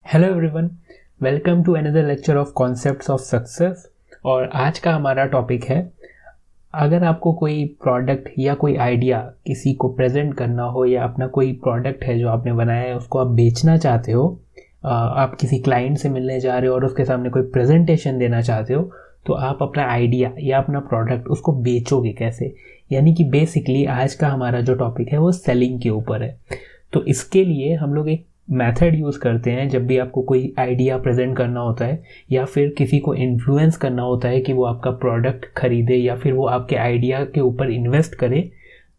Hello everyone, welcome to another lecture of concepts of success. और आज का हमारा टॉपिक है, अगर आपको कोई प्रोडक्ट या कोई आइडिया किसी को प्रेजेंट करना हो या अपना कोई प्रोडक्ट है जो आपने बनाया है उसको आप बेचना चाहते हो, आप किसी क्लाइंट से मिलने जा रहे हो और उसके सामने कोई प्रेजेंटेशन देना चाहते हो, तो आप अपना आइडिया या अपना प्रोडक्ट उसको बेचोगे कैसे। यानी कि बेसिकली आज का हमारा जो टॉपिक है वो सेलिंग के ऊपर है। तो इसके लिए हम लोग एक मेथड यूज़ करते हैं जब भी आपको कोई आइडिया प्रेजेंट करना होता है या फिर किसी को इन्फ्लुएंस करना होता है कि वो आपका प्रोडक्ट खरीदे या फिर वो आपके आइडिया के ऊपर इन्वेस्ट करे।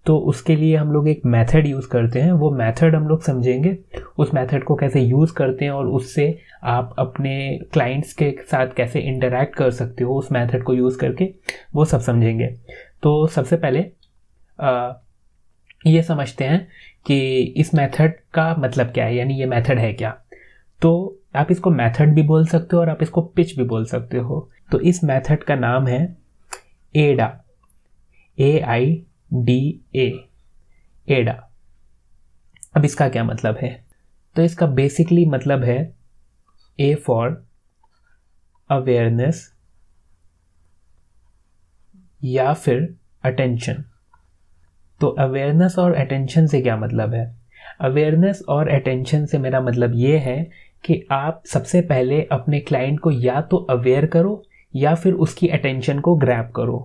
तो उसके लिए हम लोग एक मेथड यूज़ करते हैं, वो मेथड हम लोग समझेंगे, उस मेथड को कैसे यूज़ करते हैं और उससे आप अपने क्लाइंट्स के साथ कैसे इंटरैक्ट कर सकते हो उस मेथड को यूज़ करके, वो सब समझेंगे। तो सबसे पहले ये समझते हैं कि इस मेथड का मतलब क्या है, यानी ये मेथड है क्या। तो आप इसको मेथड भी बोल सकते हो और आप इसको पिच भी बोल सकते हो। तो इस मेथड का नाम है एडा, AIDA, एडा। अब इसका क्या मतलब है? तो इसका बेसिकली मतलब है A फॉर अवेयरनेस या फिर अटेंशन। तो अवेयरनेस और अटेंशन से क्या मतलब है? अवेयरनेस और अटेंशन से मेरा मतलब ये है कि आप सबसे पहले अपने क्लाइंट को या तो अवेयर करो या फिर उसकी अटेंशन को ग्रैब करो।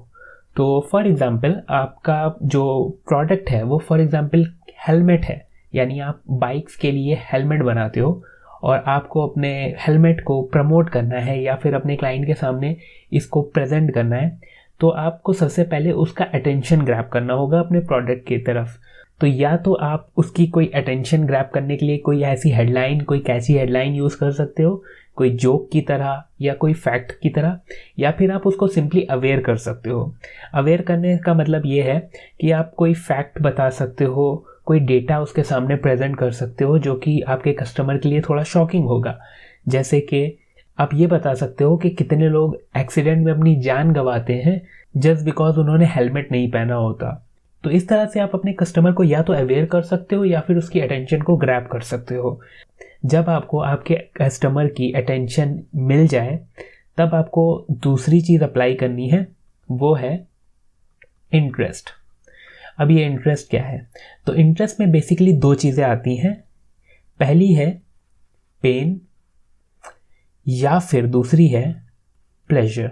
तो फॉर एग्जांपल आपका जो प्रोडक्ट है वो फॉर एग्जांपल हेलमेट है, यानी आप बाइक्स के लिए हेलमेट बनाते हो और आपको अपने हेलमेट को प्रमोट करना है या फिर अपने क्लाइंट के सामने इसको प्रेजेंट करना है। तो आपको सबसे पहले उसका अटेंशन ग्रैब करना होगा अपने प्रोडक्ट की तरफ। तो या तो आप उसकी कोई अटेंशन ग्रैब करने के लिए कोई ऐसी हेडलाइन, कोई कैची हेडलाइन यूज़ कर सकते हो, कोई जोक की तरह या कोई फैक्ट की तरह, या फिर आप उसको सिंपली अवेयर कर सकते हो। अवेयर करने का मतलब ये है कि आप कोई फैक्ट बता सकते हो, कोई डेटा उसके सामने प्रेजेंट कर सकते हो जो कि आपके कस्टमर के लिए थोड़ा शॉकिंग होगा। जैसे कि आप ये बता सकते हो कि कितने लोग एक्सीडेंट में अपनी जान गंवाते हैं जस्ट बिकॉज उन्होंने हेलमेट नहीं पहना होता। तो इस तरह से आप अपने कस्टमर को या तो अवेयर कर सकते हो या फिर उसकी अटेंशन को ग्रैब कर सकते हो। जब आपको आपके कस्टमर की अटेंशन मिल जाए तब आपको दूसरी चीज़ अप्लाई करनी है, वो है इंटरेस्ट। अब ये इंटरेस्ट क्या है? तो इंटरेस्ट में बेसिकली दो चीज़ें आती हैं। पहली है पेन या फिर दूसरी है प्लेजर।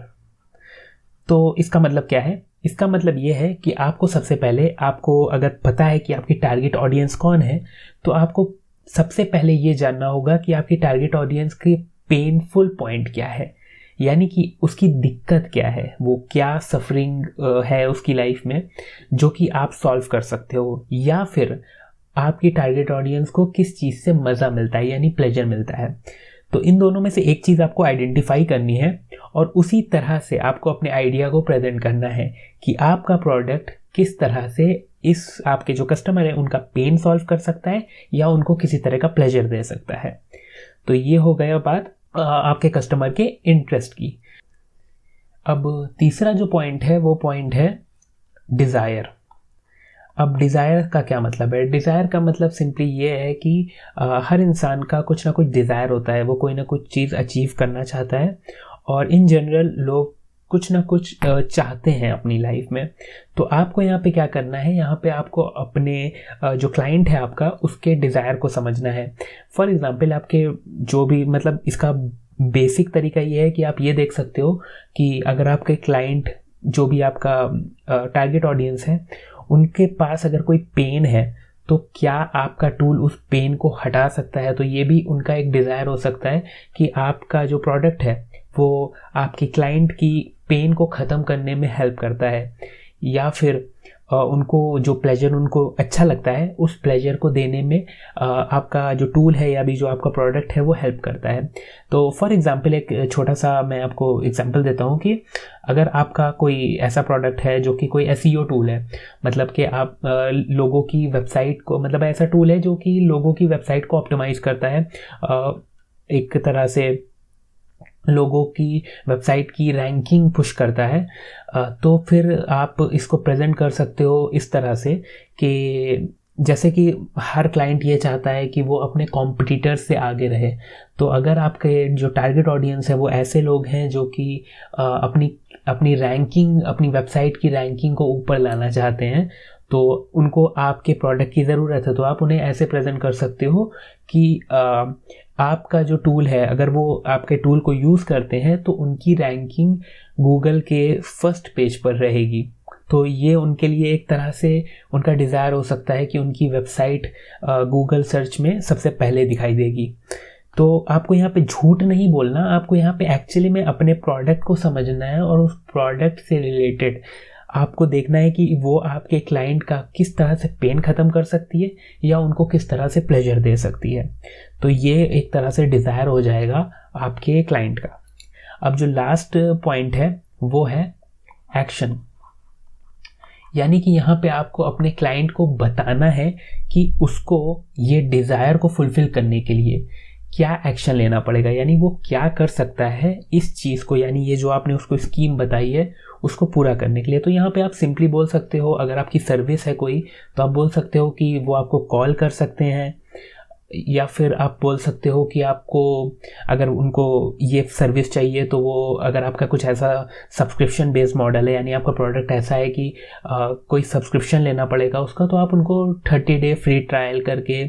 तो इसका मतलब क्या है? इसका मतलब ये है कि आपको सबसे पहले, आपको अगर पता है कि आपकी टारगेट ऑडियंस कौन है, तो आपको सबसे पहले ये जानना होगा कि आपकी टारगेट ऑडियंस की पेनफुल पॉइंट क्या है, यानी कि उसकी दिक्कत क्या है, वो क्या सफरिंग है उसकी लाइफ में जो कि आप सॉल्व कर सकते हो, या फिर आपकी टारगेट ऑडियंस को किस चीज़ से मज़ा मिलता है, यानी प्लेजर मिलता है। तो इन दोनों में से एक चीज़ आपको आइडेंटिफाई करनी है और उसी तरह से आपको अपने आइडिया को प्रेजेंट करना है कि आपका प्रोडक्ट किस तरह से इस आपके जो कस्टमर है उनका पेन सॉल्व कर सकता है या उनको किसी तरह का प्लेजर दे सकता है। तो ये हो गया बात आपके कस्टमर के इंटरेस्ट की। अब तीसरा जो पॉइंट है वो पॉइंट है डिज़ायर। अब डिज़ायर का क्या मतलब है? डिज़ायर का मतलब सिंपली ये है कि हर इंसान का कुछ ना कुछ डिज़ायर होता है, वो कोई ना कुछ चीज़ अचीव करना चाहता है और इन जनरल लोग कुछ ना कुछ चाहते हैं अपनी लाइफ में। तो आपको यहाँ पे क्या करना है, यहाँ पे आपको अपने जो क्लाइंट है आपका उसके डिज़ायर को समझना है। फॉर एग्जांपल आपके जो भी, मतलब इसका बेसिक तरीका ये है कि आप ये देख सकते हो कि अगर आपके क्लाइंट, जो भी आपका टारगेट ऑडियंस है, उनके पास अगर कोई पेन है तो क्या आपका टूल उस पेन को हटा सकता है। तो ये भी उनका एक डिज़ायर हो सकता है कि आपका जो प्रोडक्ट है वो आपकी क्लाइंट की पेन को ख़त्म करने में हेल्प करता है, या फिर उनको जो प्लेजर उनको अच्छा लगता है उस प्लेजर को देने में आपका जो टूल है या भी जो आपका प्रोडक्ट है वो हेल्प करता है। तो फॉर एग्जांपल एक छोटा सा मैं आपको एग्जांपल देता हूँ कि अगर आपका कोई ऐसा प्रोडक्ट है जो कि कोई SEO टूल है, मतलब कि आप लोगों की वेबसाइट को, मतलब ऐसा टूल है जो कि लोगों की वेबसाइट को ऑप्टिमाइज़ करता है, एक तरह से लोगों की वेबसाइट की रैंकिंग पुश करता है, तो फिर आप इसको प्रेजेंट कर सकते हो इस तरह से कि जैसे कि हर क्लाइंट ये चाहता है कि वो अपने कॉम्पिटिटर्स से आगे रहे, तो अगर आपके जो टारगेट ऑडियंस है वो ऐसे लोग हैं जो कि अपनी रैंकिंग, अपनी वेबसाइट की रैंकिंग को ऊपर लाना चाहते हैं, तो उनको आपके प्रोडक्ट की ज़रूरत है, तो आप उन्हें ऐसे प्रेजेंट कर सकते हो कि आपका जो टूल है, अगर वो आपके टूल को यूज़ करते हैं तो उनकी रैंकिंग गूगल के फर्स्ट पेज पर रहेगी। तो ये उनके लिए एक तरह से उनका डिज़ायर हो सकता है कि उनकी वेबसाइट गूगल सर्च में सबसे पहले दिखाई देगी। तो आपको यहाँ पे झूठ नहीं बोलना, आपको यहाँ पे एक्चुअली में अपने प्रोडक्ट को समझना है और उस प्रोडक्ट से रिलेटेड आपको देखना है कि वो आपके क्लाइंट का किस तरह से पेन ख़त्म कर सकती है या उनको किस तरह से प्लेजर दे सकती है। तो ये एक तरह से डिज़ायर हो जाएगा आपके क्लाइंट का। अब जो लास्ट पॉइंट है वो है एक्शन, यानी कि यहाँ पे आपको अपने क्लाइंट को बताना है कि उसको ये डिज़ायर को फुलफ़िल करने के लिए क्या एक्शन लेना पड़ेगा, यानी वो क्या कर सकता है इस चीज़ को, यानी ये जो आपने उसको स्कीम बताई है उसको पूरा करने के लिए। तो यहाँ पे आप सिंपली बोल सकते हो, अगर आपकी सर्विस है कोई तो आप बोल सकते हो कि वो आपको कॉल कर सकते हैं, या फिर आप बोल सकते हो कि आपको अगर उनको ये सर्विस चाहिए तो वो, अगर आपका कुछ ऐसा सब्सक्रिप्शन बेस्ड मॉडल है, यानी आपका प्रोडक्ट ऐसा है कि कोई सब्सक्रिप्शन लेना पड़ेगा उसका, तो आप उनको 30 डे फ्री ट्रायल करके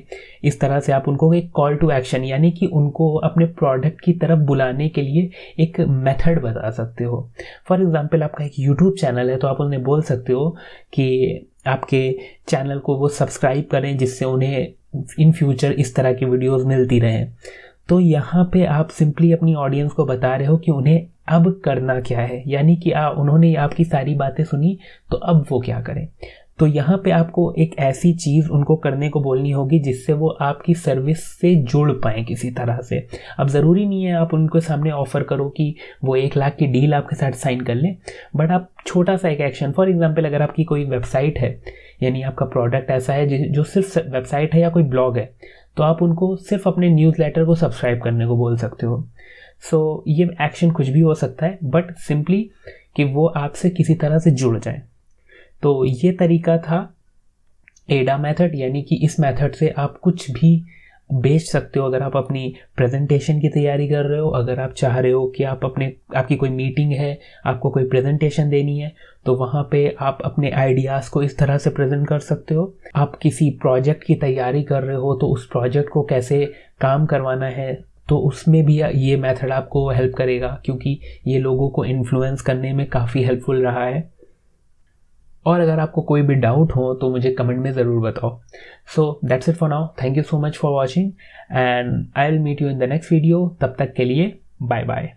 इस तरह से आप उनको एक कॉल टू एक्शन, यानी कि उनको अपने प्रोडक्ट की तरफ बुलाने के लिए एक मेथड बता सकते हो। फॉर एग्जांपल आपका एक यूट्यूब चैनल है तो आप उन्हें बोल सकते हो कि आपके चैनल को वो सब्सक्राइब करें जिससे उन्हें इन फ्यूचर इस तरह की वीडियोस मिलती रहें। तो यहाँ पे आप सिंपली अपनी ऑडियंस को बता रहे हो कि उन्हें अब करना क्या है, यानी कि उन्होंने आपकी सारी बातें सुनी तो अब वो क्या करें। तो यहाँ पे आपको एक ऐसी चीज़ उनको करने को बोलनी होगी जिससे वो आपकी सर्विस से जुड़ पाएँ किसी तरह से। अब ज़रूरी नहीं है आप उनके सामने ऑफ़र करो कि वो 1 लाख की डील आपके साथ साइन कर लें, बट आप छोटा सा एक एक्शन, फॉर एग्जांपल अगर आपकी कोई वेबसाइट है, यानी आपका प्रोडक्ट ऐसा है जो सिर्फ वेबसाइट है या कोई ब्लॉग है, तो आप उनको सिर्फ अपने न्यूज़लेटर को सब्सक्राइब करने को बोल सकते हो। सो ये एक्शन कुछ भी हो सकता है, बट सिंपली कि वो आपसे किसी तरह से जुड़ जाए। तो ये तरीका था एडा मेथड, यानी कि इस मेथड से आप कुछ भी बेच सकते हो। अगर आप अपनी प्रेजेंटेशन की तैयारी कर रहे हो, अगर आप चाह रहे हो कि आपकी कोई मीटिंग है, आपको कोई प्रेजेंटेशन देनी है, तो वहाँ पे आप अपने आइडियाज़ को इस तरह से प्रेजेंट कर सकते हो। आप किसी प्रोजेक्ट की तैयारी कर रहे हो तो उस प्रोजेक्ट को कैसे काम करवाना है, तो उसमें भी ये मेथड आपको हेल्प करेगा, क्योंकि ये लोगों को इन्फ्लुएंस करने में काफ़ी हेल्पफुल रहा है। और अगर आपको कोई भी डाउट हो तो मुझे कमेंट में ज़रूर बताओ। So that's it for now, thank you so much for watching and I will meet you in the next video. तब तक के लिए बाय बाय।